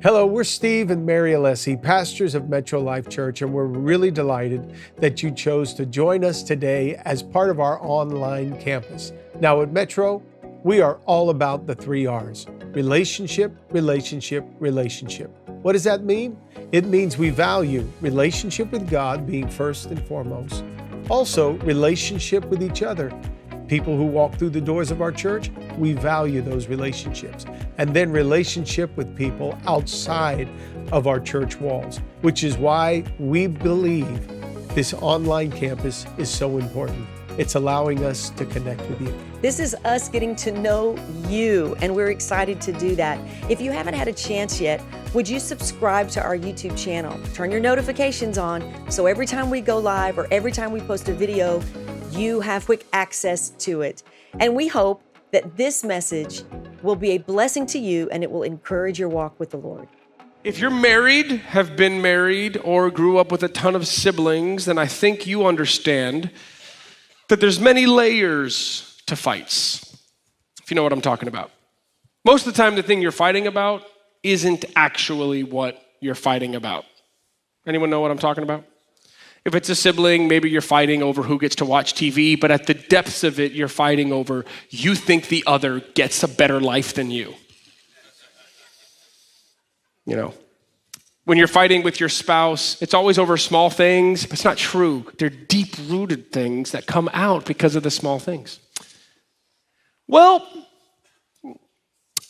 Hello, we're Steve and Mary Alessi, pastors of Metro Life Church, and we're really delighted that you chose to join us today as part of our online campus. Now at Metro, we are all about the 3 R's: relationship, relationship, relationship. What does that mean? It means we value relationship with God being first and foremost. Also, relationship with each other. People who walk through the doors of our church, we value those relationships. And then relationship with people outside of our church walls, which is why we believe this online campus is so important. It's allowing us to connect with you. This is us getting to know you, and we're excited to do that. If you haven't had a chance yet, would you subscribe to our YouTube channel? Turn your notifications on so every time we go live or every time we post a video, you have quick access to it. And we hope that this message will be a blessing to you and it will encourage your walk with the Lord. If you're married, have been married, or grew up with a ton of siblings, then I think you understand that there's many layers to fights, if you know what I'm talking about. Most of the time, the thing you're fighting about isn't actually what you're fighting about. Anyone know what I'm talking about? If it's a sibling, maybe you're fighting over who gets to watch TV, but at the depths of it, you're fighting over you think the other gets a better life than you. You know, when you're fighting with your spouse, it's always over small things, but it's not true. They're deep-rooted things that come out because of the small things. Well,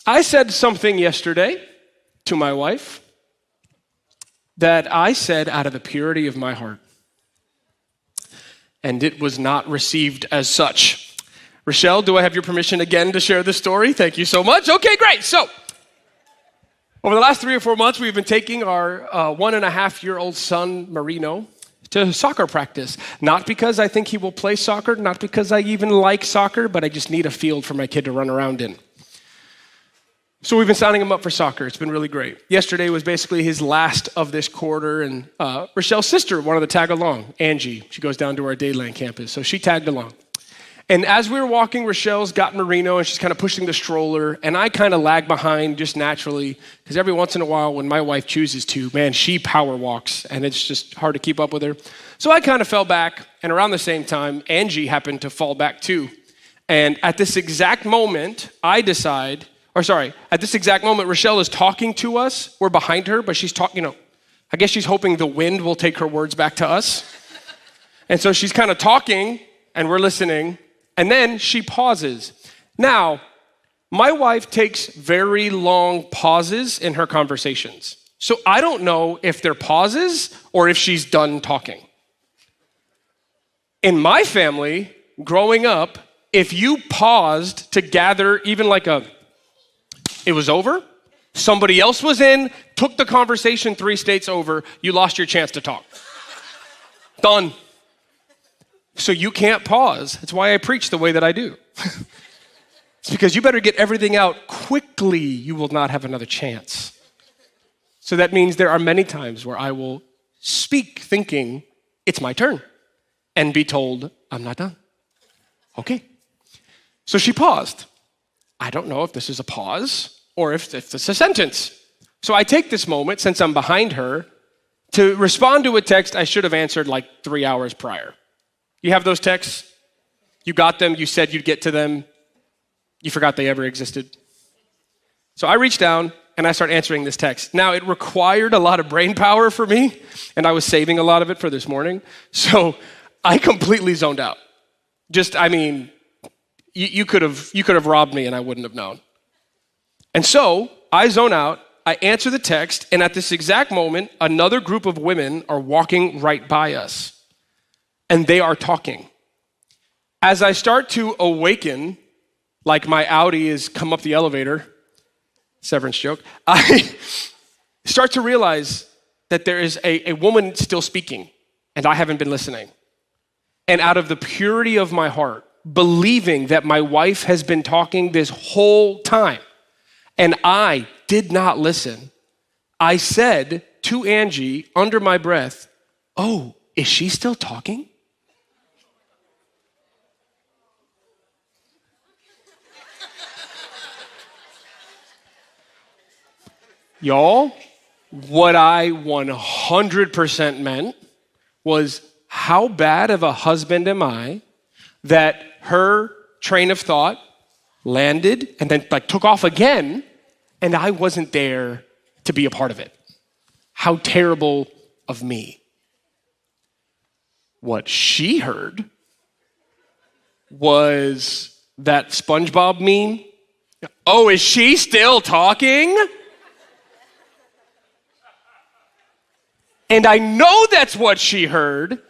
I said something yesterday to my wife that I said out of the purity of my heart. And it was not received as such. Rochelle, do I have your permission again to share this story? Thank you so much. Okay, great. So, over the last 3 or 4 months, we've been taking our 1.5-year-old son, Marino, to soccer practice. Not because I think he will play soccer, not because I even like soccer, but I just need a field for my kid to run around in. So we've been signing him up for soccer. It's been really great. Yesterday was basically his last of this quarter, and Rochelle's sister wanted to tag along, Angie. She goes down to our Dayland campus, so she tagged along. And as we were walking, Rochelle's got Marino, and she's kind of pushing the stroller, and I kind of lag behind just naturally, because every once in a while when my wife chooses to, man, she power walks, and it's just hard to keep up with her. So I kind of fell back, and around the same time, Angie happened to fall back too. And at this exact moment, at this exact moment, Rochelle is talking to us. We're behind her, but she's talking, I guess she's hoping the wind will take her words back to us. And so she's kind of talking, and we're listening, and then she pauses. Now, my wife takes very long pauses in her conversations. So I don't know if they're pauses or if she's done talking. In my family, growing up, if you paused to gather even it was over, somebody else was in, took the conversation 3 states over, you lost your chance to talk. Done. So you can't pause. That's why I preach the way that I do. It's because you better get everything out quickly. You will not have another chance. So that means there are many times where I will speak thinking it's my turn and be told I'm not done. Okay. So she paused. I don't know if this is a pause or if it's a sentence. So I take this moment, since I'm behind her, to respond to a text I should have answered 3 hours prior. You have those texts? You got them, you said you'd get to them, you forgot they ever existed. So I reached down and I start answering this text. Now, it required a lot of brain power for me, and I was saving a lot of it for this morning. So I completely zoned out. You could have robbed me and I wouldn't have known. And so I zone out, I answer the text, and at this exact moment, another group of women are walking right by us. And they are talking. As I start to awaken, like my Audi has come up the elevator, severance joke, I start to realize that there is a woman still speaking, and I haven't been listening. And out of the purity of my heart, believing that my wife has been talking this whole time, and I did not listen, I said to Angie under my breath, "Oh, is she still talking?" Y'all, what I 100% meant was, how bad of a husband am I that her train of thought landed and then took off again, and I wasn't there to be a part of it. How terrible of me. What she heard was that SpongeBob meme. Oh, is she still talking? And I know that's what she heard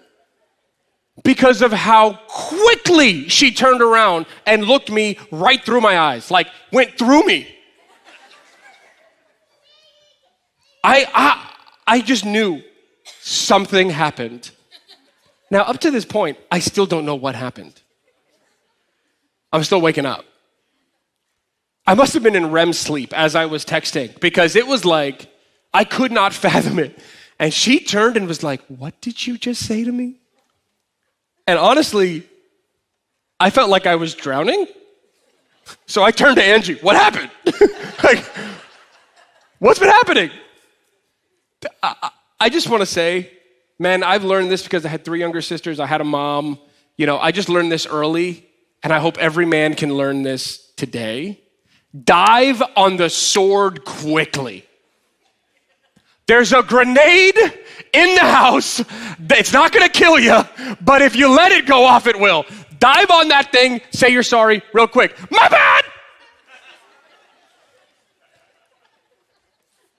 because of how quickly she turned around and looked me right through my eyes, like went through me. I just knew something happened. Now, up to this point, I still don't know what happened. I'm still waking up. I must have been in REM sleep as I was texting because it was like, I could not fathom it. And she turned and was like, what did you just say to me? And honestly, I felt like I was drowning. So I turned to Angie, what happened? Like, what's been happening? I just want to say, man, I've learned this because I had 3 younger sisters. I had a mom. You know, I just learned this early, and I hope every man can learn this today. Dive on the sword quickly. There's a grenade in the house. It's not going to kill you, but if you let it go off, it will. Dive on that thing, say you're sorry real quick. My bad!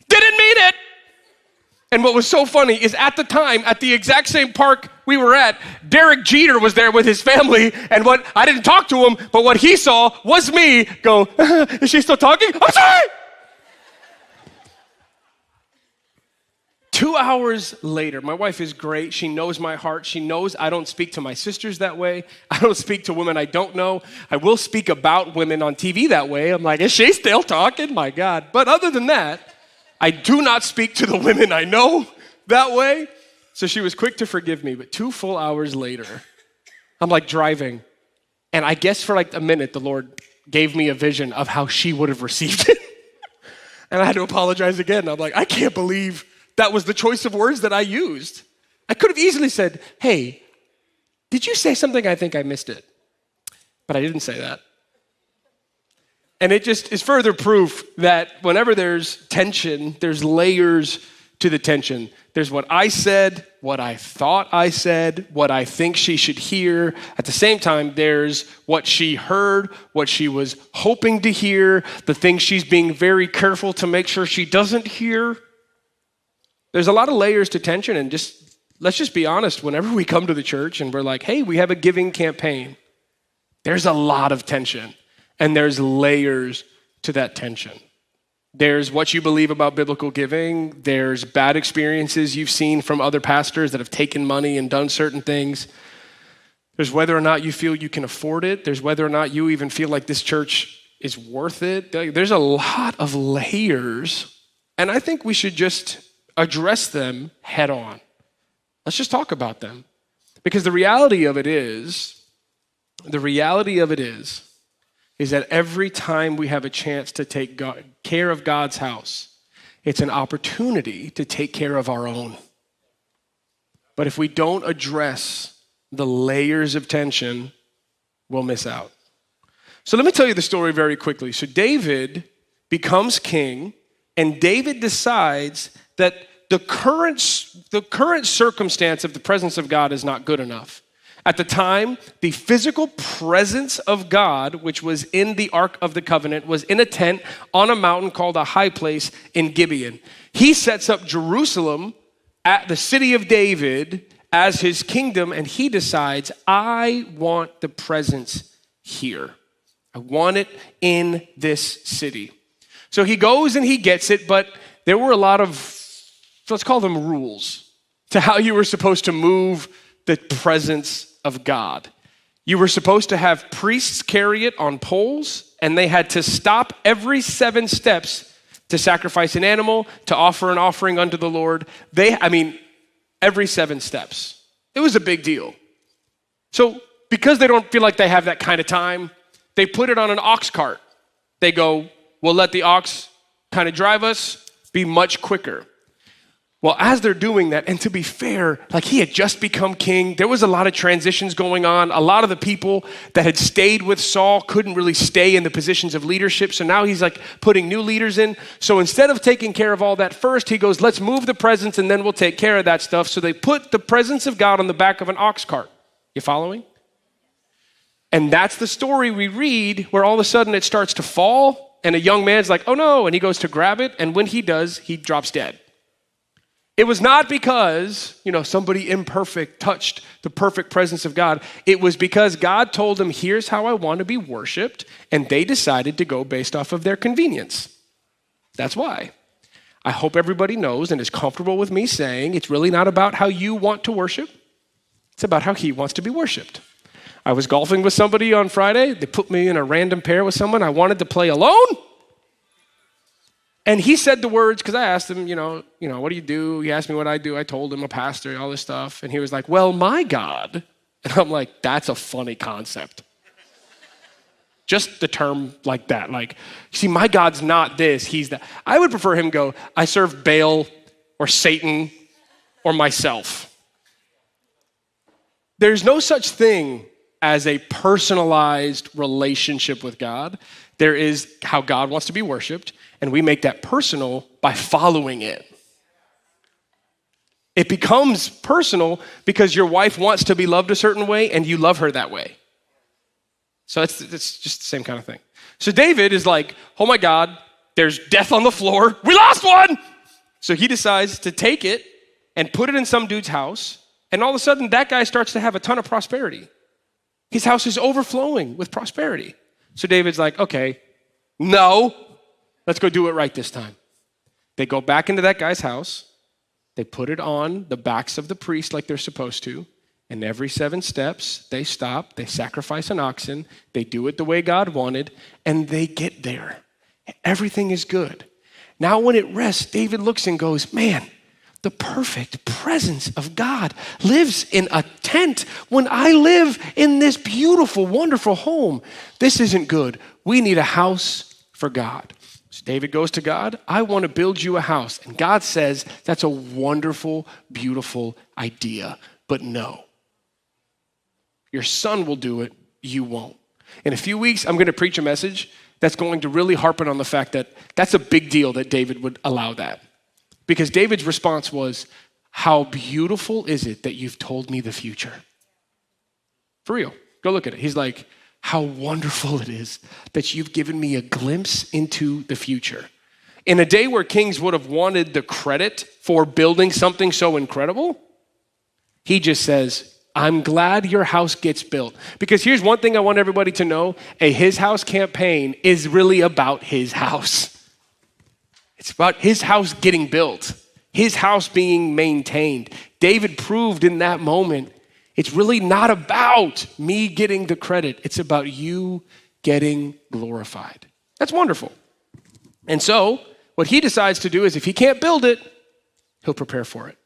Didn't mean it! And what was so funny is at the time, at the exact same park we were at, Derek Jeter was there with his family, and I didn't talk to him, but what he saw was me go, is she still talking? I'm sorry! 2 hours later, my wife is great. She knows my heart. She knows I don't speak to my sisters that way. I don't speak to women I don't know. I will speak about women on TV that way. I'm like, is she still talking? My God. But other than that, I do not speak to the women I know that way. So she was quick to forgive me. But 2 full hours later, I'm like driving. And I guess for like a minute, the Lord gave me a vision of how she would have received it. And I had to apologize again. I'm like, I can't believe that was the choice of words that I used. I could have easily said, hey, did you say something? I think I missed it. But I didn't say that. And it just is further proof that whenever there's tension, there's layers to the tension. There's what I said, what I thought I said, what I think she should hear. At the same time, there's what she heard, what she was hoping to hear, the things she's being very careful to make sure she doesn't hear. There's a lot of layers to tension, and let's just be honest, whenever we come to the church and we're like, hey, we have a giving campaign, there's a lot of tension, and there's layers to that tension. There's what you believe about biblical giving. There's bad experiences you've seen from other pastors that have taken money and done certain things. There's whether or not you feel you can afford it. There's whether or not you even feel like this church is worth it. There's a lot of layers, and I think we should just address them head on. Let's just talk about them. Because the reality of it is that every time we have a chance to take care of God's house, it's an opportunity to take care of our own. But if we don't address the layers of tension, we'll miss out. So let me tell you the story very quickly. So David becomes king, and David decides that the current circumstance of the presence of God is not good enough. At the time, the physical presence of God, which was in the Ark of the Covenant, was in a tent on a mountain called a high place in Gibeon. He sets up Jerusalem at the city of David as his kingdom, and he decides, I want the presence here. I want it in this city. So he goes and he gets it, but there were a lot of, let's call them rules, to how you were supposed to move the presence of God. You were supposed to have priests carry it on poles, and they had to stop every 7 steps to sacrifice an animal, to offer an offering unto the Lord. Every 7 steps. It was a big deal. So because they don't feel like they have that kind of time, they put it on an ox cart. They go, we'll let the ox kind of drive us. be much quicker. Well, as they're doing that, and to be fair, like he had just become king. There was a lot of transitions going on. A lot of the people that had stayed with Saul couldn't really stay in the positions of leadership. So now he's like putting new leaders in. So instead of taking care of all that first, he goes, let's move the presents and then we'll take care of that stuff. So they put the presence of God on the back of an ox cart. You following? And that's the story we read where all of a sudden it starts to fall and a young man's like, oh no, and he goes to grab it. And when he does, he drops dead. It was not because, somebody imperfect touched the perfect presence of God. It was because God told them, here's how I want to be worshiped. And they decided to go based off of their convenience. That's why. I hope everybody knows and is comfortable with me saying it's really not about how you want to worship. It's about how he wants to be worshiped. I was golfing with somebody on Friday. They put me in a random pair with someone. I wanted to play alone. And he said the words, because I asked him, what do you do? He asked me what I do. I told him, a pastor, all this stuff. And he was like, well, my God. And I'm like, that's a funny concept. Just the term like that. Like, see, my God's not this, he's that. I would prefer him go, I serve Baal or Satan or myself. There's no such thing as a personalized relationship with God. There is how God wants to be worshiped, and we make that personal by following it. It becomes personal because your wife wants to be loved a certain way and you love her that way. So it's just the same kind of thing. So David is like, oh my God, there's death on the floor. We lost one. So he decides to take it and put it in some dude's house. And all of a sudden that guy starts to have a ton of prosperity. His house is overflowing with prosperity. So David's like, okay, no, let's go do it right this time. They go back into that guy's house. They put it on the backs of the priest like they're supposed to. And every 7 steps, they stop, they sacrifice an oxen, they do it the way God wanted, and they get there. Everything is good. Now when it rests, David looks and goes, man, the perfect presence of God lives in a tent when I live in this beautiful, wonderful home. This isn't good. We need a house for God. So David goes to God, I want to build you a house. And God says, that's a wonderful, beautiful idea, but no. Your son will do it, you won't. In a few weeks, I'm going to preach a message that's going to really harp on the fact that that's a big deal that David would allow that. Because David's response was, how beautiful is it that you've told me the future? For real, go look at it. He's like, how wonderful it is that you've given me a glimpse into the future. In a day where kings would have wanted the credit for building something so incredible, he just says, I'm glad your house gets built. Because here's one thing I want everybody to know. A His House campaign is really about his house. It's about his house getting built, his house being maintained. David proved in that moment, it's really not about me getting the credit. It's about you getting glorified. That's wonderful. And so what he decides to do is if he can't build it, he'll prepare for it.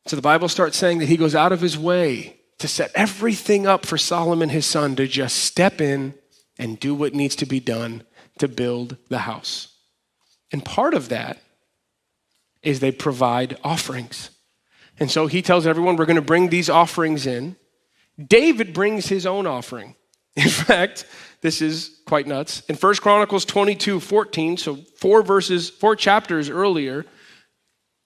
So the Bible starts saying that he goes out of his way to set everything up for Solomon, his son, to just step in and do what needs to be done to build the house. And part of that is they provide offerings. And so he tells everyone, we're going to bring these offerings in. David brings his own offering. In fact, this is quite nuts. In 1 Chronicles 22:14, so 4 chapters earlier,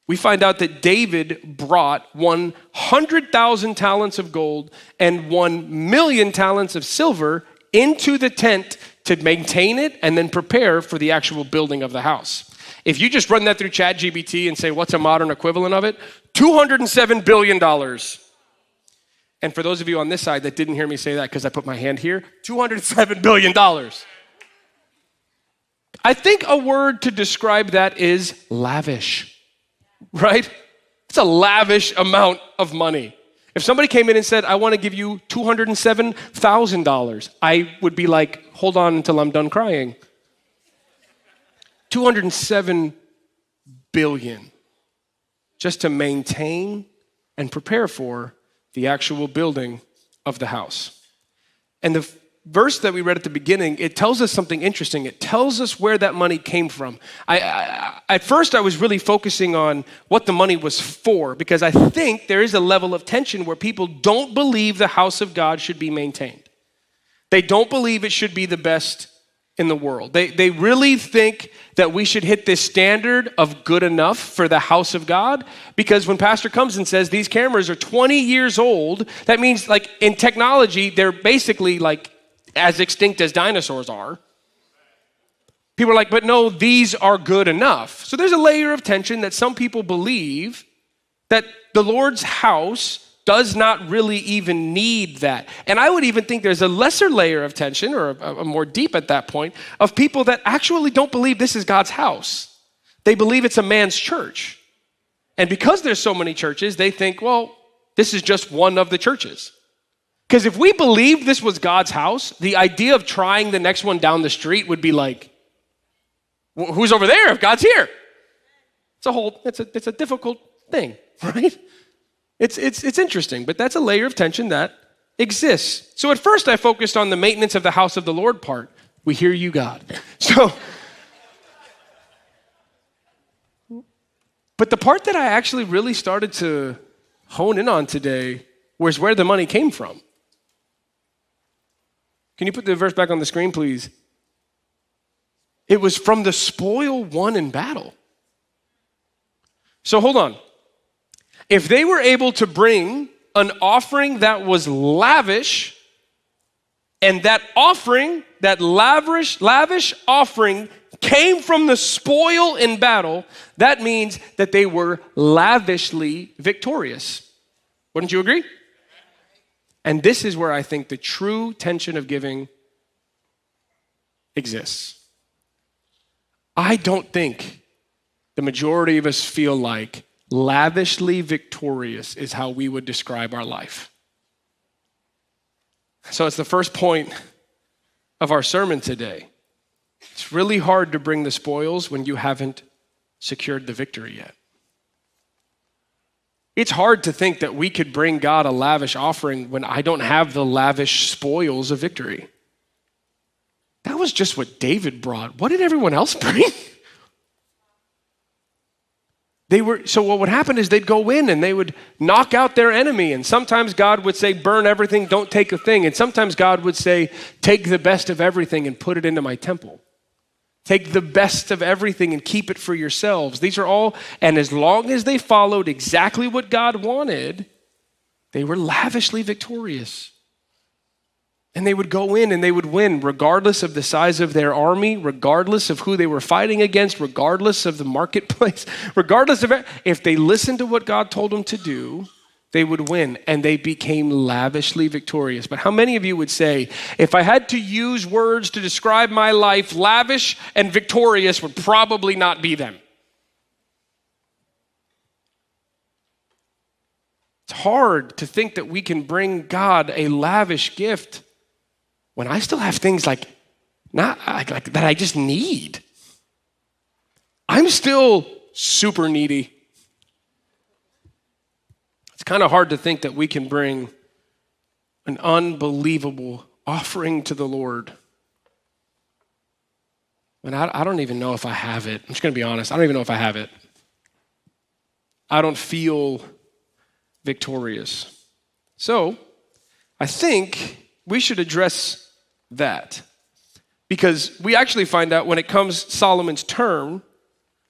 we find out that David brought 100,000 talents of gold and 1,000,000 talents of silver into the tent to maintain it and then prepare for the actual building of the house. If you just run that through ChatGPT and say, what's a modern equivalent of it? $207 billion. And for those of you on this side that didn't hear me say that because I put my hand here, $207 billion. I think a word to describe that is lavish. Right? It's a lavish amount of money. If somebody came in and said, I want to give you $207,000, I would be like, hold on until I'm done crying. 207 billion just to maintain and prepare for the actual building of the house. And verse that we read at the beginning, it tells us something interesting. It tells us where that money came from. At first, I was really focusing on what the money was for, because I think there is a level of tension where people don't believe the house of God should be maintained. They don't believe it should be the best in the world. They really think that we should hit this standard of good enough for the house of God, because when pastor comes and says these cameras are 20 years old, that means like in technology, they're basically like as extinct as dinosaurs are. People are like, but no, these are good enough. So there's a layer of tension that some people believe that the Lord's house does not really even need that. And I would even think there's a lesser layer of tension, or a more deep at that point, of people that actually don't believe this is God's house. They believe it's a man's church. And because there's so many churches, they think, well, this is just one of the churches. Because if we believed this was God's house, the idea of trying the next one down the street would be like, who's over there if God's here? It's a difficult thing, right? It's interesting, but that's a layer of tension that exists. So at first I focused on the maintenance of the house of the Lord part. We hear you, God. But the part that I actually really started to hone in on today was where the money came from. Can you put the verse back on the screen, please? It was from the spoil won in battle. So hold on. If they were able to bring an offering that was lavish, and that offering, that lavish offering came from the spoil in battle, that means that they were lavishly victorious. Wouldn't you agree? And this is where I think the true tension of giving exists. I don't think the majority of us feel like lavishly victorious is how we would describe our life. So it's the first point of our sermon today. It's really hard to bring the spoils when you haven't secured the victory yet. It's hard to think that we could bring God a lavish offering when I don't have the lavish spoils of victory. That was just what David brought. What did everyone else bring? So what would happen is they'd go in and they would knock out their enemy. And sometimes God would say, burn everything, don't take a thing. And sometimes God would say, take the best of everything and put it into my temple. Take the best of everything and keep it for yourselves. These are all, and as long as they followed exactly what God wanted, they were lavishly victorious. And they would go in and they would win regardless of the size of their army, regardless of who they were fighting against, regardless of the marketplace, regardless of it. If they listened to what God told them to do, they would win, and they became lavishly victorious. But how many of you would say, if I had to use words to describe my life, lavish and victorious would probably not be them? It's hard to think that we can bring God a lavish gift when I still have things like that I just need. I'm still super needy. It's kind of hard to think that we can bring an unbelievable offering to the Lord. And I don't even know if I have it. I'm just going to be honest. I don't even know if I have it. I don't feel victorious. So I think we should address that, because we actually find out when it comes Solomon's turn,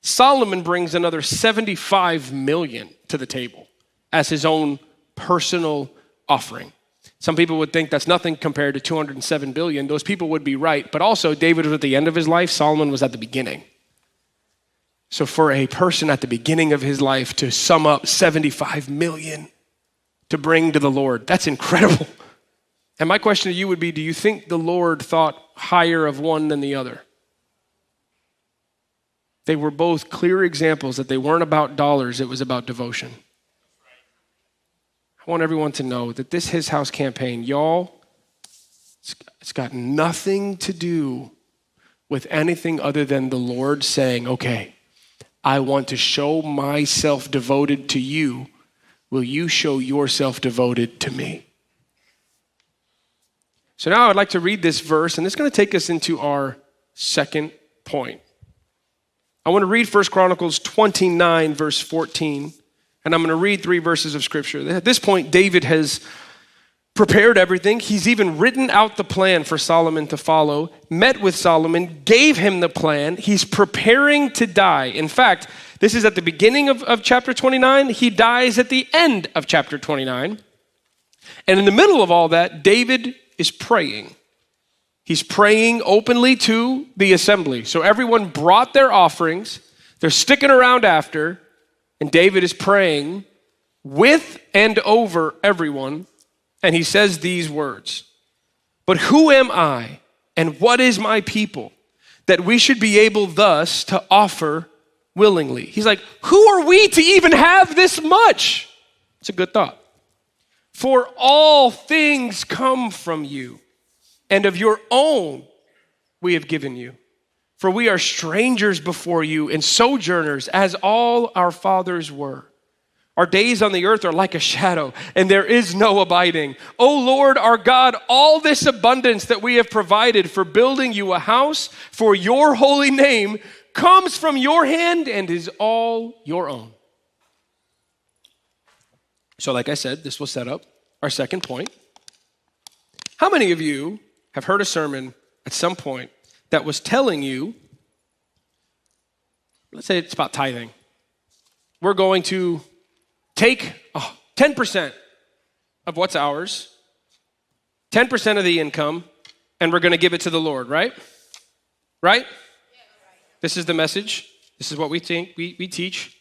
Solomon brings another 75 million to the table as his own personal offering. Some people would think that's nothing compared to 207 billion. Those people would be right, but also David was at the end of his life, Solomon was at the beginning. So for a person at the beginning of his life to sum up 75 million to bring to the Lord, that's incredible. And my question to you would be, do you think the Lord thought higher of one than the other? They were both clear examples that they weren't about dollars, it was about devotion. I want everyone to know that this His House campaign, y'all, it's got nothing to do with anything other than the Lord saying, okay, I want to show myself devoted to you. Will you show yourself devoted to me? So now I'd like to read this verse, and it's going to take us into our second point. I want to read 1 Chronicles 29, verse 14, and I'm going to read 3 verses of scripture. At this point, David has prepared everything. He's even written out the plan for Solomon to follow, met with Solomon, gave him the plan. He's preparing to die. In fact, this is at the beginning of chapter 29. He dies at the end of chapter 29. And in the middle of all that, David is praying. He's praying openly to the assembly. So everyone brought their offerings. They're sticking around after, and David is praying with and over everyone. And he says these words, "But who am I and what is my people that we should be able thus to offer willingly?" He's like, who are we to even have this much? It's a good thought. "For all things come from you, and of your own we have given you. For we are strangers before you and sojourners, as all our fathers were. Our days on the earth are like a shadow, and there is no abiding. O Lord our God, all this abundance that we have provided for building you a house for your holy name comes from your hand and is all your own." So like I said, this will set up our second point. How many of you have heard a sermon at some point that was telling you, let's say it's about tithing. We're going to take 10% of what's ours, 10% of the income, and we're going to give it to the Lord, right? Right? This is the message. This is what we think, we teach.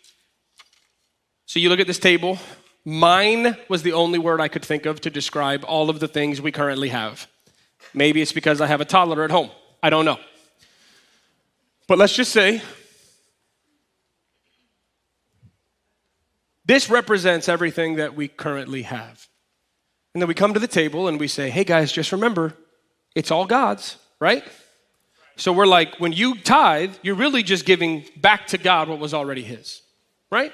So you look at this table. Mine was the only word I could think of to describe all of the things we currently have. Maybe it's because I have a toddler at home. I don't know. But let's just say this represents everything that we currently have. And then we come to the table and we say, hey guys, just remember, it's all God's, right? So we're like, when you tithe, you're really just giving back to God what was already his, right?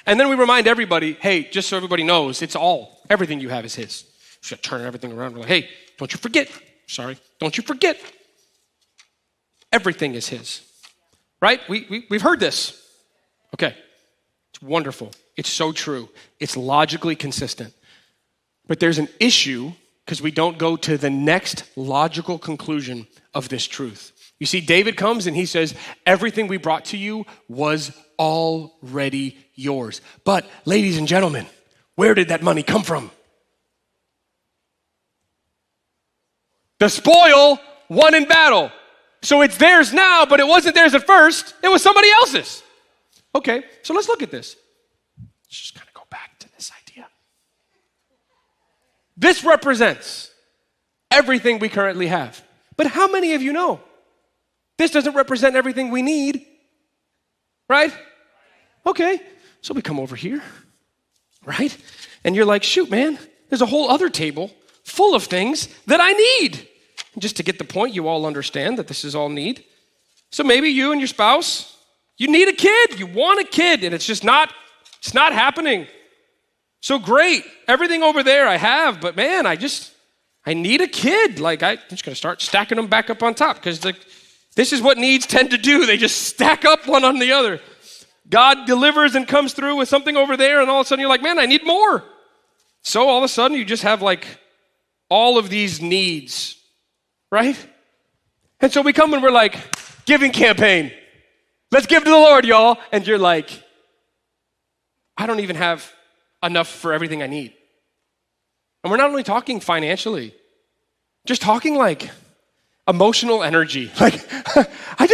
And then we remind everybody, hey, just so everybody knows, it's all, everything you have is his. You should turn everything around. We're like, hey, don't you forget, don't you forget. Everything is his, right? We've heard this. Okay. It's wonderful. It's so true. It's logically consistent. But there's an issue because we don't go to the next logical conclusion of this truth. You see, David comes and he says, everything we brought to you was already yours. But ladies and gentlemen, where did that money come from? The spoil won in battle. So it's theirs now, but it wasn't theirs at first. It was somebody else's. Okay, so let's look at this. Let's just kind of go back to this idea. This represents everything we currently have. But how many of you know this doesn't represent everything we need? Right? Okay, so we come over here, right? And you're like, shoot, man, there's a whole other table full of things that I need. And just to get the point, you all understand that this is all need. So maybe you and your spouse, you need a kid, you want a kid, and it's not happening. So great, everything over there I have, but man, I need a kid. Like I'm just gonna start stacking them back up on top because this is what needs tend to do. They just stack up one on the other. God delivers and comes through with something over there, and all of a sudden you're like, man, I need more. So all of a sudden you just have like all of these needs, right? And so we come and we're like, giving campaign. Let's give to the Lord, y'all. And you're like, I don't even have enough for everything I need. And we're not only talking financially, just talking like emotional energy. Like, I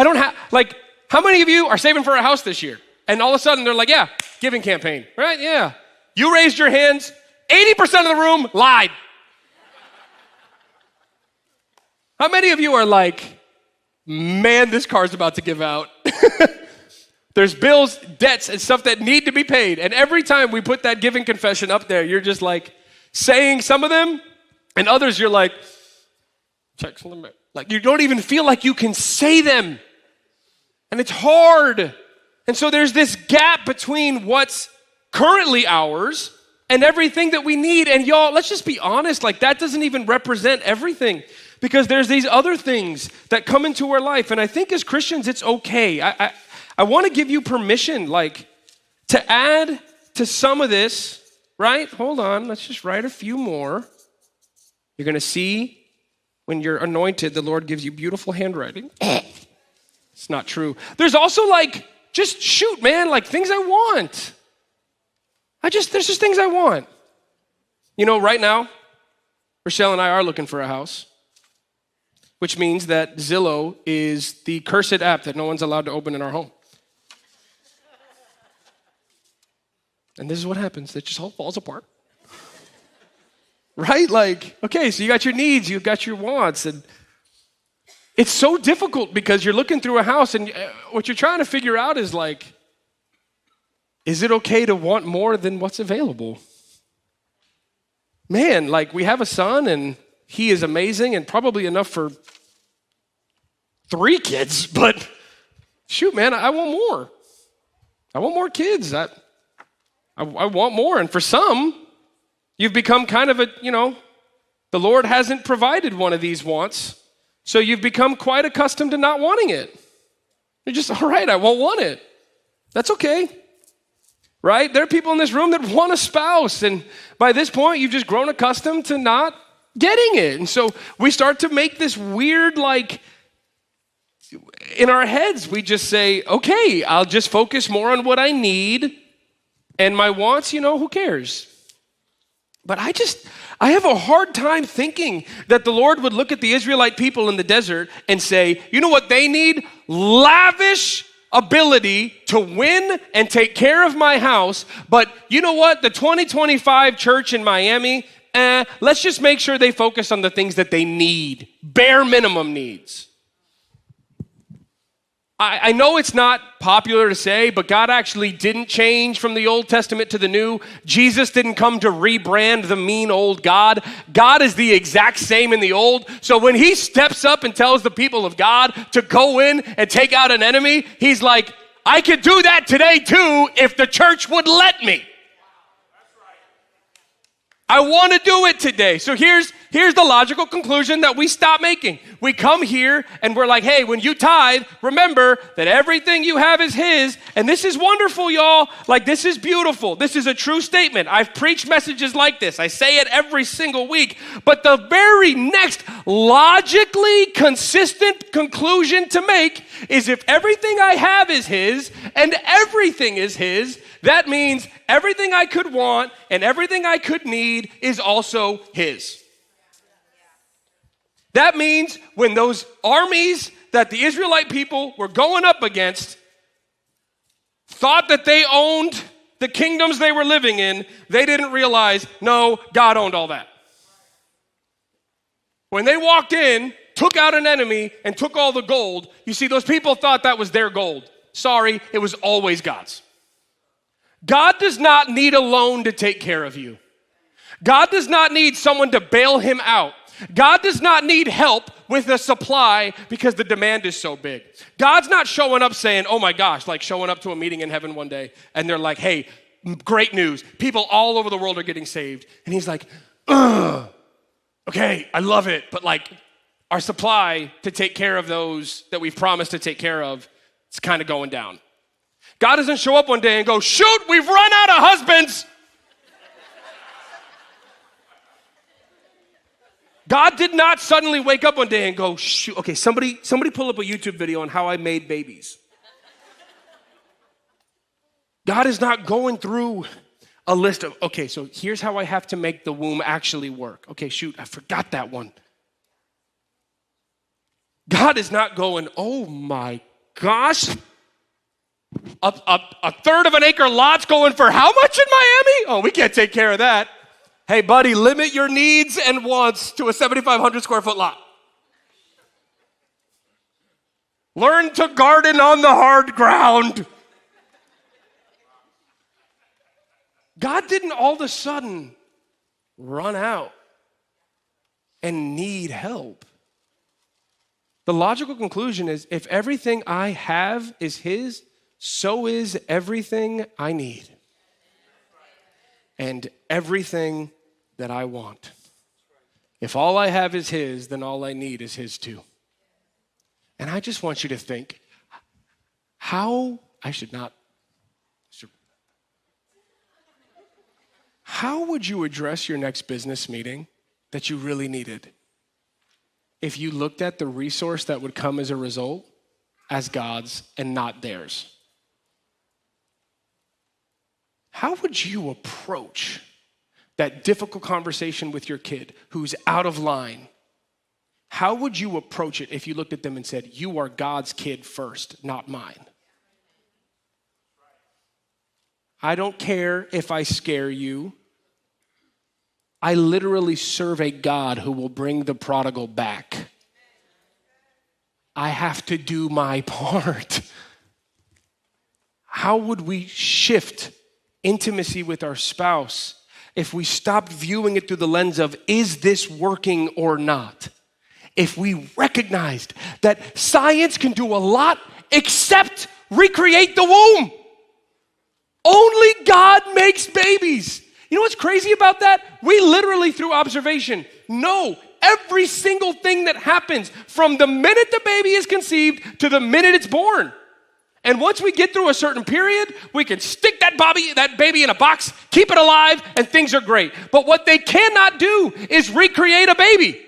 don't have, like, how many of you are saving for a house this year? And all of a sudden they're like, yeah, giving campaign, right? Yeah. You raised your hands, 80% of the room lied. How many of you are like, man, this car's about to give out? There's bills, debts, and stuff that need to be paid. And every time we put that giving confession up there, you're just like saying some of them, and others you're like, check them out. Like you don't even feel like you can say them. And it's hard. And so there's this gap between what's currently ours and everything that we need. And y'all, let's just be honest, like that doesn't even represent everything, because there's these other things that come into our life. And I think as Christians, it's okay. I want to give you permission, like, to add to some of this, right? Hold on, let's just write a few more. You're going to see when you're anointed, the Lord gives you beautiful handwriting. It's not true. There's also like, just shoot, man, like things I want. There's just things I want. You know, right now, Rochelle and I are looking for a house, which means that Zillow is the cursed app that no one's allowed to open in our home. And this is what happens. It just all falls apart. Right? Like, okay, so you got your needs, you got your wants, and it's so difficult because you're looking through a house and what you're trying to figure out is like, is it okay to want more than what's available? Man, like we have a son and he is amazing and probably enough for 3 kids, but shoot, man, I want more. I want more kids. I want more. And for some, you've become kind of the Lord hasn't provided one of these wants. So you've become quite accustomed to not wanting it. You're just, all right, I won't want it. That's okay, right? There are people in this room that want a spouse, and by this point, you've just grown accustomed to not getting it. And so we start to make this weird, like, in our heads, we just say, okay, I'll just focus more on what I need, and my wants, who cares? But I have a hard time thinking that the Lord would look at the Israelite people in the desert and say, you know what they need? Lavish ability to win and take care of my house. But you know what? The 2025 church in Miami, let's just make sure they focus on the things that they need, bare minimum needs. I know it's not popular to say, but God actually didn't change from the Old Testament to the New. Jesus didn't come to rebrand the mean old God. God is the exact same in the old. So when he steps up and tells the people of God to go in and take out an enemy, he's like, I could do that today too if the church would let me. I want to do it today. So here's the logical conclusion that we stop making. We come here and we're like, hey, when you tithe, remember that everything you have is his. And this is wonderful, y'all. Like, this is beautiful. This is a true statement. I've preached messages like this. I say it every single week. But the very next logically consistent conclusion to make is if everything I have is his and everything is his, that means everything I could want and everything I could need is also his. That means when those armies that the Israelite people were going up against thought that they owned the kingdoms they were living in, they didn't realize, no, God owned all that. When they walked in, took out an enemy, and took all the gold, you see, those people thought that was their gold. Sorry, it was always God's. God does not need a loan to take care of you. God does not need someone to bail him out. God does not need help with the supply because the demand is so big. God's not showing up saying, oh my gosh, like showing up to a meeting in heaven one day and they're like, hey, great news. People all over the world are getting saved. And he's like, okay, I love it. But like our supply to take care of those that we've promised to take care of, it's kind of going down. God doesn't show up one day and go, shoot, we've run out of husbands. God did not suddenly wake up one day and go, shoot, okay, somebody pull up a YouTube video on how I made babies. God is not going through a list of, okay, so here's how I have to make the womb actually work. Okay, shoot, I forgot that one. God is not going, oh my gosh, a third of an acre lot's going for how much in Miami? Oh, we can't take care of that. Hey, buddy, limit your needs and wants to a 7,500 square foot lot. Learn to garden on the hard ground. God didn't all of a sudden run out and need help. The logical conclusion is if everything I have is his, so is everything I need. and everything that I want. If all I have is his, then all I need is his too. And I just want you to think, how would you address your next business meeting that you really needed if you looked at the resource that would come as a result as God's and not theirs? How would you approach that difficult conversation with your kid who's out of line? How would you approach it if you looked at them and said, you are God's kid first, not mine? I don't care if I scare you. I literally serve a God who will bring the prodigal back. I have to do my part. How would we shift intimacy with our spouse if we stopped viewing it through the lens of, is this working or not? If we recognized that science can do a lot except recreate the womb. Only God makes babies. You know what's crazy about that? We literally, through observation, know every single thing that happens from the minute the baby is conceived to the minute it's born. And once we get through a certain period, we can stick that baby in a box, keep it alive, and things are great. But what they cannot do is recreate a baby.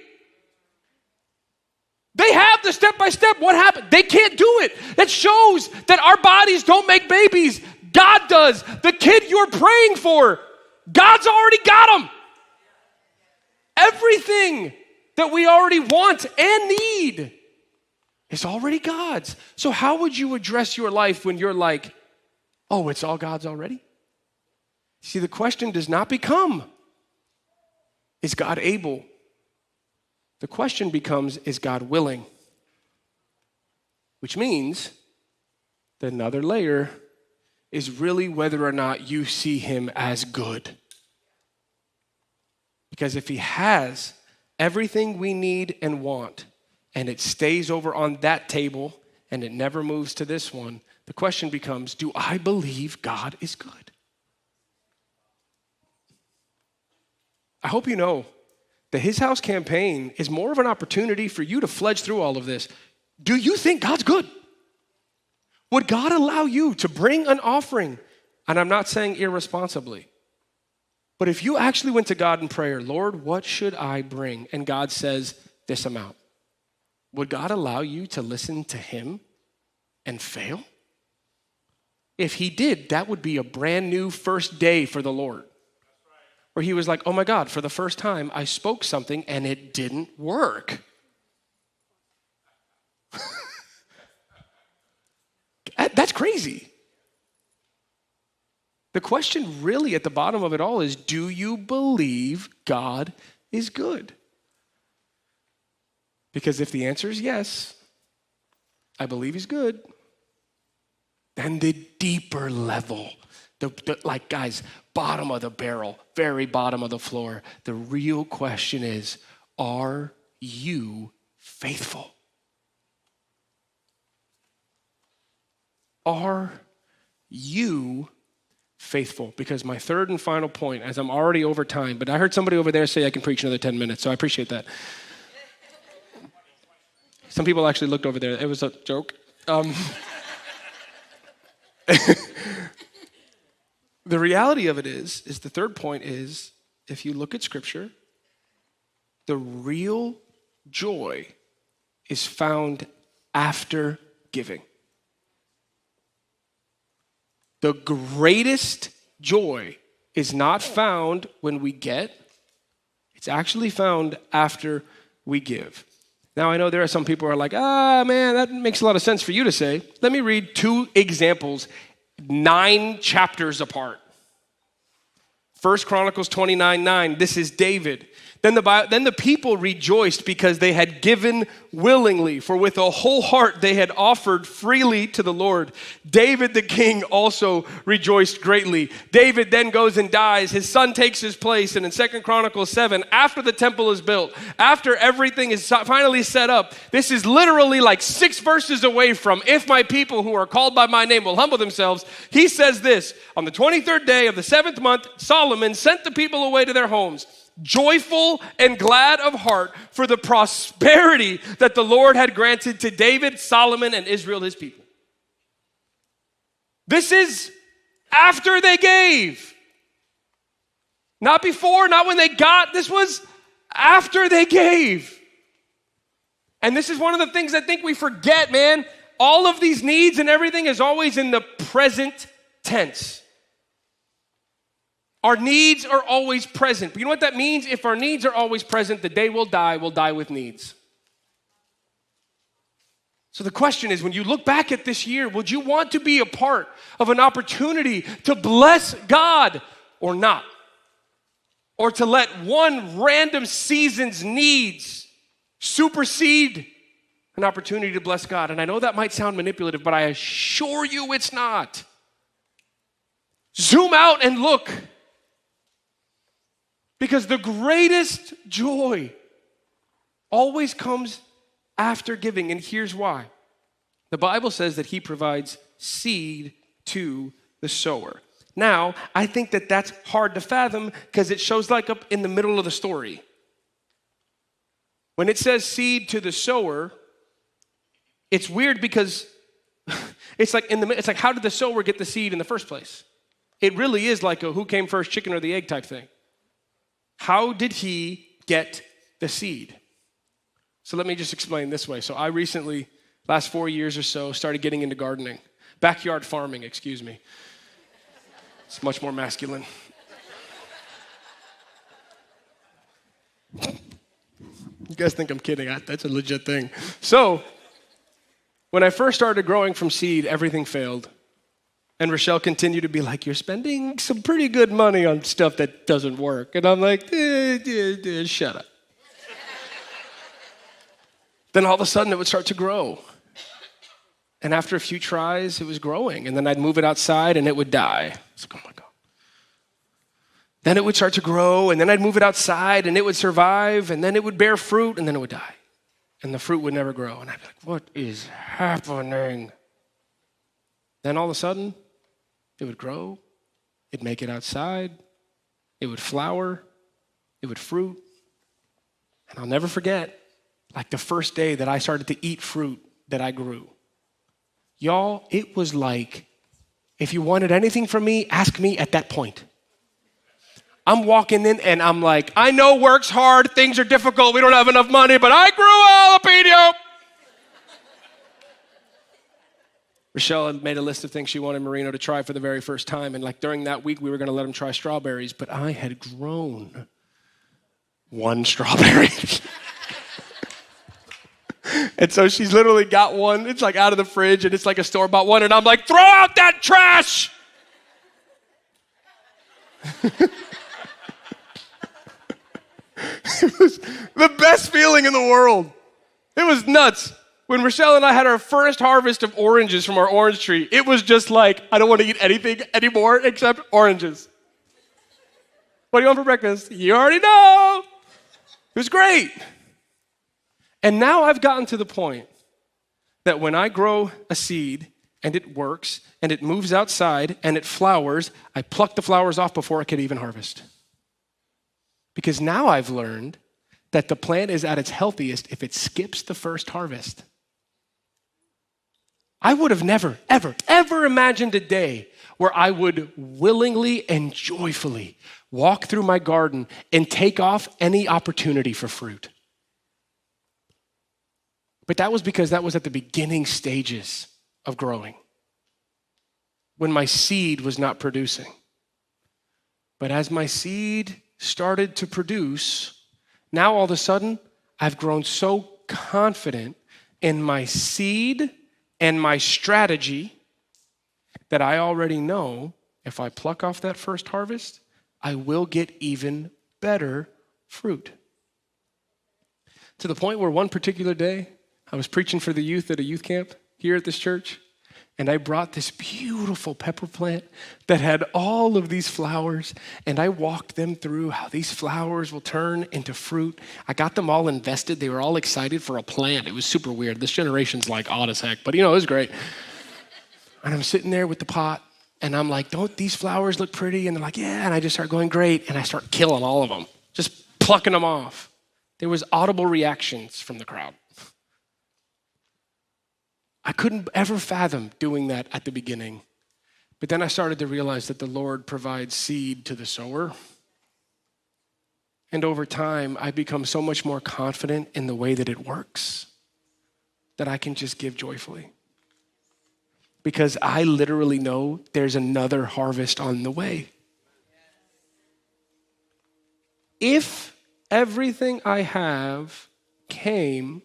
They have the step-by-step. What happened? They can't do it. That shows that our bodies don't make babies. God does. The kid you're praying for, God's already got him. Everything that we already want and need is already God's. So how would you address your life when you're like, oh, it's all God's already? See, the question does not become, is God able? The question becomes, is God willing? Which means that another layer is really whether or not you see him as good. Because if he has everything we need and want, and it stays over on that table, and it never moves to this one, the question becomes, do I believe God is good? I hope you know that His House campaign is more of an opportunity for you to fledge through all of this. Do you think God's good? Would God allow you to bring an offering? And I'm not saying irresponsibly, but if you actually went to God in prayer, Lord, what should I bring? And God says this amount. Would God allow you to listen to Him and fail? If He did, that would be a brand new first day for the Lord. Where He was like, oh my God, for the first time, I spoke something and it didn't work. That's crazy. The question really at the bottom of it all is, do you believe God is good? Because if the answer is yes, I believe He's good, then the deeper level, like guys, bottom of the barrel, very bottom of the floor, the real question is, are you faithful? Are you faithful? Because my third and final point, as I'm already over time, but I heard somebody over there say I can preach another 10 minutes, so I appreciate that. Some people actually looked over there. It was a joke. The reality of it is the third point is, if you look at Scripture, the real joy is found after giving. The greatest joy is not found when we get, it's actually found after we give. Now, I know there are some people who are like, man, that makes a lot of sense for you to say. Let me read two examples, 9 chapters apart. 1 Chronicles 29:9, this is David. Then the people rejoiced because they had given willingly, for with a whole heart they had offered freely to the Lord. David the king also rejoiced greatly. David then goes and dies. His son takes his place. And in 2 Chronicles 7, after the temple is built, after everything is finally set up, this is literally like 6 verses away from, if my people who are called by my name will humble themselves. He says this, on the 23rd day of the 7th month, Solomon sent the people away to their homes, joyful and glad of heart for the prosperity that the Lord had granted to David, Solomon, and Israel, his people. This is after they gave. Not before, not when they got. This was after they gave. And this is one of the things I think we forget, man. All of these needs and everything is always in the present tense. Our needs are always present. But you know what that means? If our needs are always present, the day we'll die with needs. So the question is, when you look back at this year, would you want to be a part of an opportunity to bless God or not? Or to let one random season's needs supersede an opportunity to bless God? And I know that might sound manipulative, but I assure you it's not. Zoom out and look. Because the greatest joy always comes after giving, and here's why. The Bible says that he provides seed to the sower. Now, I think that that's hard to fathom because it shows like up in the middle of the story. When it says seed to the sower, it's weird because it's like how did the sower get the seed in the first place? It really is like a who came first, chicken or the egg type thing. How did he get the seed? So let me just explain this way. So I recently, last 4 years or so, started getting into gardening. Backyard farming, excuse me. It's much more masculine. You guys think I'm kidding. That's a legit thing. So when I first started growing from seed, everything failed. And Rochelle continued to be like, you're spending some pretty good money on stuff that doesn't work. And I'm like, shut up. Then all of a sudden it would start to grow. And after a few tries, it was growing. And then I'd move it outside and it would die. It's like, oh my God. Then it would start to grow, and then I'd move it outside and it would survive, and then it would bear fruit, and then it would die. And the fruit would never grow. And I'd be like, what is happening? Then all of a sudden, it would grow, it'd make it outside, it would flower, it would fruit. And I'll never forget, like the first day that I started to eat fruit that I grew. Y'all, it was like, if you wanted anything from me, ask me at that point. I'm walking in and I'm like, I know work's hard, things are difficult, we don't have enough money, but I grew a jalapeno. Rochelle had made a list of things she wanted Marino to try for the very first time. And like during that week, we were going to let him try strawberries. But I had grown one strawberry. And so she's literally got one. It's like out of the fridge and it's like a store-bought one. And I'm like, throw out that trash. It was the best feeling in the world. It was nuts. When Rochelle and I had our first harvest of oranges from our orange tree, it was just like, I don't want to eat anything anymore except oranges. What do you want for breakfast? You already know. It was great. And now I've gotten to the point that when I grow a seed and it works and it moves outside and it flowers, I pluck the flowers off before I could even harvest. Because now I've learned that the plant is at its healthiest if it skips the first harvest. I would have never, ever, ever imagined a day where I would willingly and joyfully walk through my garden and take off any opportunity for fruit. But that was because that was at the beginning stages of growing, when my seed was not producing. But as my seed started to produce, now all of a sudden, I've grown so confident in my seed and my strategy that I already know if I pluck off that first harvest, I will get even better fruit. To the point where one particular day, I was preaching for the youth at a youth camp here at this church, and I brought this beautiful pepper plant that had all of these flowers, and I walked them through how these flowers will turn into fruit. I got them all invested. They were all excited for a plant. It was super weird. This generation's like odd as heck, but it was great. And I'm sitting there with the pot, and I'm like, don't these flowers look pretty? And they're like, yeah. And I just start going, great. And I start killing all of them, just plucking them off. There was audible reactions from the crowd. I couldn't ever fathom doing that at the beginning. But then I started to realize that the Lord provides seed to the sower. And over time, I become so much more confident in the way that it works that I can just give joyfully. Because I literally know there's another harvest on the way. If everything I have came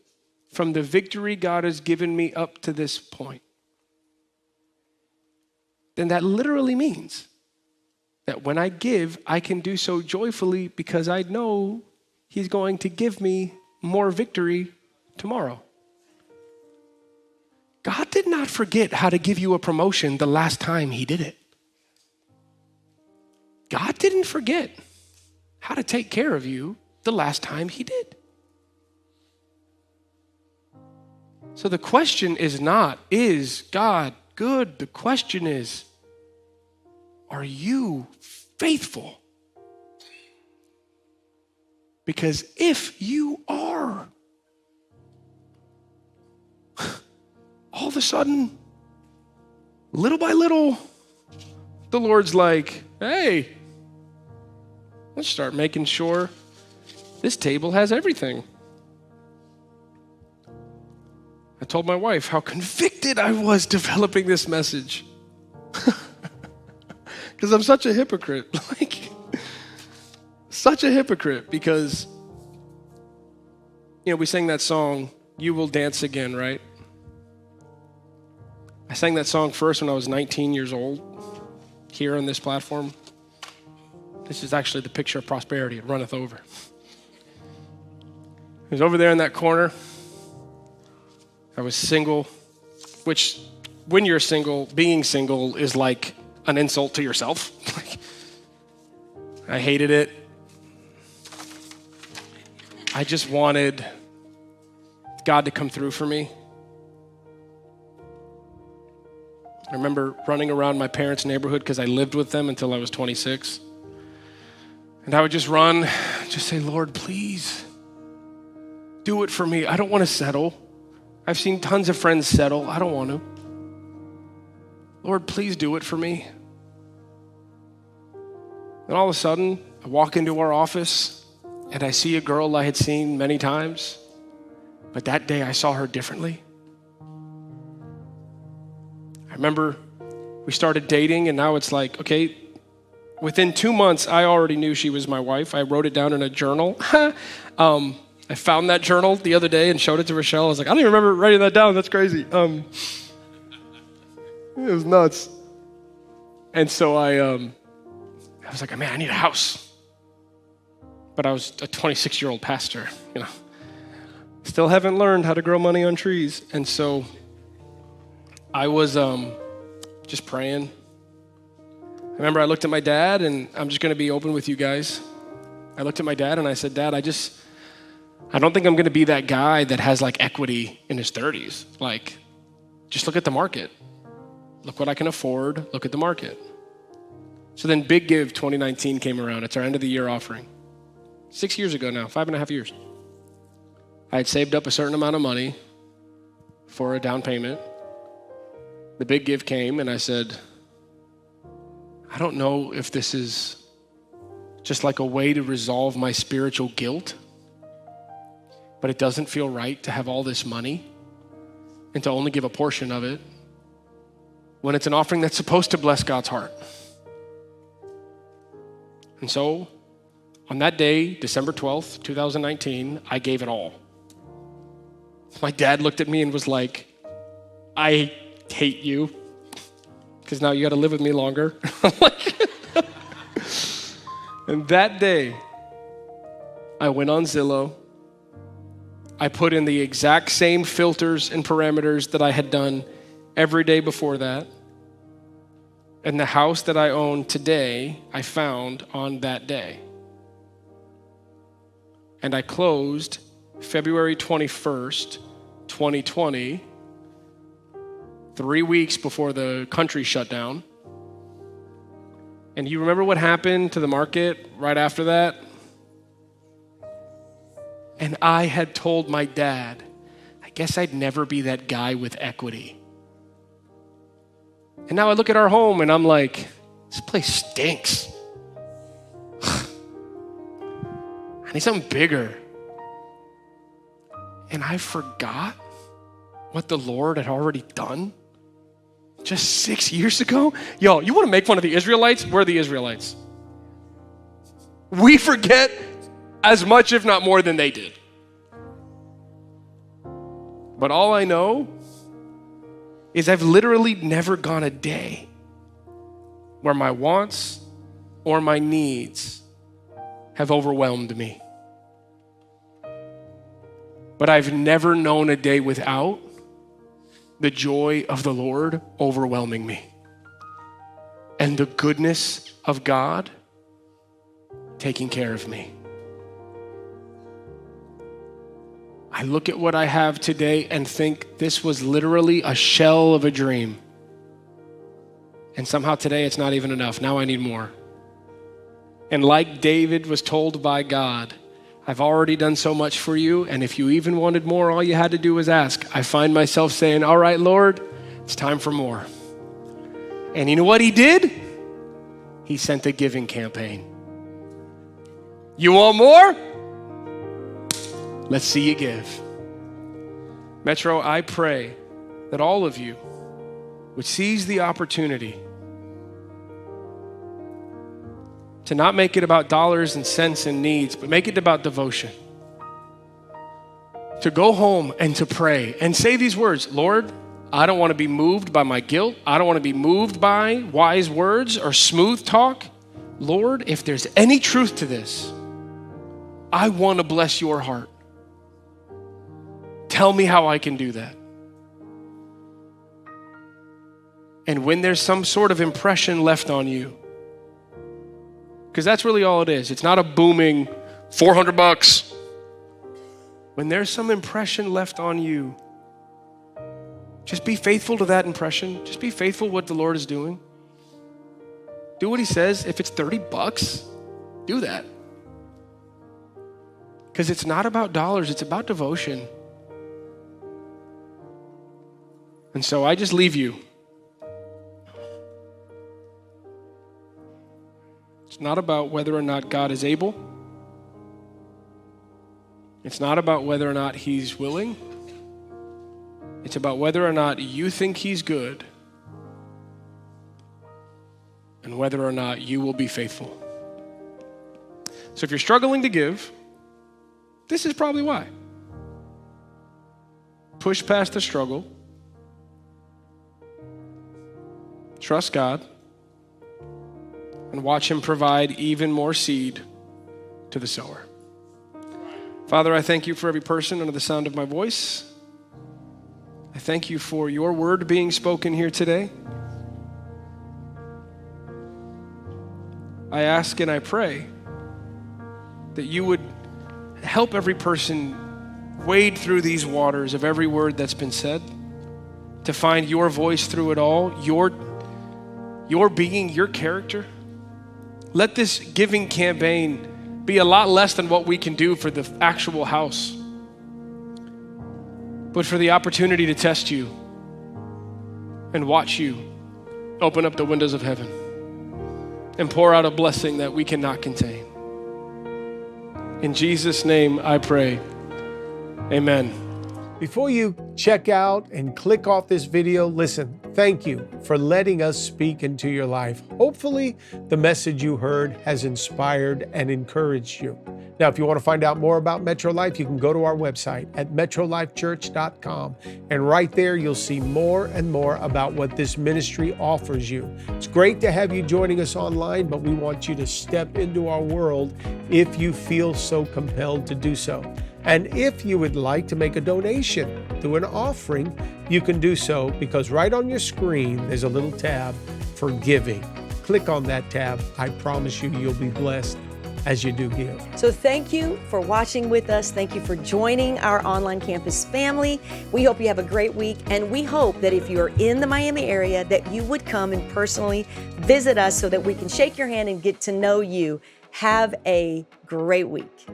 from the victory God has given me up to this point, then that literally means that when I give, I can do so joyfully because I know He's going to give me more victory tomorrow. God did not forget how to give you a promotion the last time He did it. God didn't forget how to take care of you the last time He did. So the question is not, is God good? The question is, are you faithful? Because if you are, all of a sudden, little by little, the Lord's like, hey, let's start making sure this table has everything. I told my wife how convicted I was developing this message. Because I'm such a hypocrite. Such a hypocrite because, we sang that song, You Will Dance Again, right? I sang that song first when I was 19 years old, here on this platform. This is actually the picture of prosperity. It runneth over. It was over there in that corner. I was single, which when you're single, being single is like an insult to yourself. I hated it. I just wanted God to come through for me. I remember running around my parents' neighborhood because I lived with them until I was 26. And I would just run, just say, Lord, please do it for me. I don't want to settle. I've seen tons of friends settle. I don't want to. Lord, please do it for me. And all of a sudden, I walk into our office and I see a girl I had seen many times, but that day I saw her differently. I remember we started dating and now it's like, okay, within 2 months, I already knew she was my wife. I wrote it down in a journal. I found that journal the other day and showed it to Rochelle. I was like, I don't even remember writing that down. That's crazy. It was nuts. And so I was like, man, I need a house. But I was a 26-year-old pastor, Still haven't learned how to grow money on trees. And so I was just praying. I remember I looked at my dad, and I'm just going to be open with you guys. I looked at my dad and I said, Dad, I don't think I'm going to be that guy that has equity in his 30s. Just look at the market. Look what I can afford. Look at the market. So then Big Give 2019 came around. It's our end of the year offering. 6 years ago now, 5.5 years. I had saved up a certain amount of money for a down payment. The Big Give came and I said, I don't know if this is just a way to resolve my spiritual guilt, but it doesn't feel right to have all this money and to only give a portion of it when it's an offering that's supposed to bless God's heart. And so on that day, December 12th, 2019, I gave it all. My dad looked at me and was like, I hate you because now you got to live with me longer. And that day, I went on Zillow I put in the exact same filters and parameters that I had done every day before that. And the house that I own today, I found on that day. And I closed February 21st, 2020, 3 weeks before the country shut down. And you remember what happened to the market right after that? And I had told my dad, I guess I'd never be that guy with equity. And now I look at our home and I'm like, this place stinks. I need something bigger. And I forgot what the Lord had already done just 6 years ago. Yo, you want to make fun of the Israelites? We're the Israelites. We forget as much, if not more, than they did. But all I know is I've literally never gone a day where my wants or my needs have overwhelmed me. But I've never known a day without the joy of the Lord overwhelming me and the goodness of God taking care of me. I look at what I have today and think this was literally a shell of a dream. And somehow today it's not even enough. Now I need more. And like David was told by God, I've already done so much for you, and if you even wanted more, all you had to do was ask. I find myself saying, all right, Lord, it's time for more. And you know what he did? He sent a giving campaign. You want more? Let's see you give. Metro, I pray that all of you would seize the opportunity to not make it about dollars and cents and needs, but make it about devotion. To go home and to pray and say these words, Lord, I don't want to be moved by my guilt. I don't want to be moved by wise words or smooth talk. Lord, if there's any truth to this, I want to bless your heart. Tell me how I can do that. And when there's some sort of impression left on you, because that's really all it is. It's not a booming $400. When there's some impression left on you, just be faithful to that impression. Just be faithful what the Lord is doing. Do what he says. If it's $30, do that. Because it's not about dollars, it's about devotion. And so I just leave you. It's not about whether or not God is able. It's not about whether or not he's willing. It's about whether or not you think he's good and whether or not you will be faithful. So if you're struggling to give, this is probably why. Push past the struggle. Trust God. And watch him provide even more seed to the sower. Father, I thank you for every person under the sound of my voice. I thank you for your word being spoken here today. I ask and I pray that you would help every person wade through these waters of every word that's been said, to find your voice through it all, your being, your character. Let this giving campaign be a lot less than what we can do for the actual house, but for the opportunity to test you and watch you open up the windows of heaven and pour out a blessing that we cannot contain. In Jesus' name I pray, amen. Before you check out and click off this video, listen, thank you for letting us speak into your life. Hopefully, the message you heard has inspired and encouraged you. Now, if you want to find out more about Metro Life, you can go to our website at metrolifechurch.com. And right there, you'll see more and more about what this ministry offers you. It's great to have you joining us online, but we want you to step into our world if you feel so compelled to do so. And if you would like to make a donation through an offering, you can do so because right on your screen, there's a little tab for giving. Click on that tab. I promise you, you'll be blessed as you do give. So thank you for watching with us. Thank you for joining our online campus family. We hope you have a great week, and we hope that if you're in the Miami area, that you would come and personally visit us so that we can shake your hand and get to know you. Have a great week.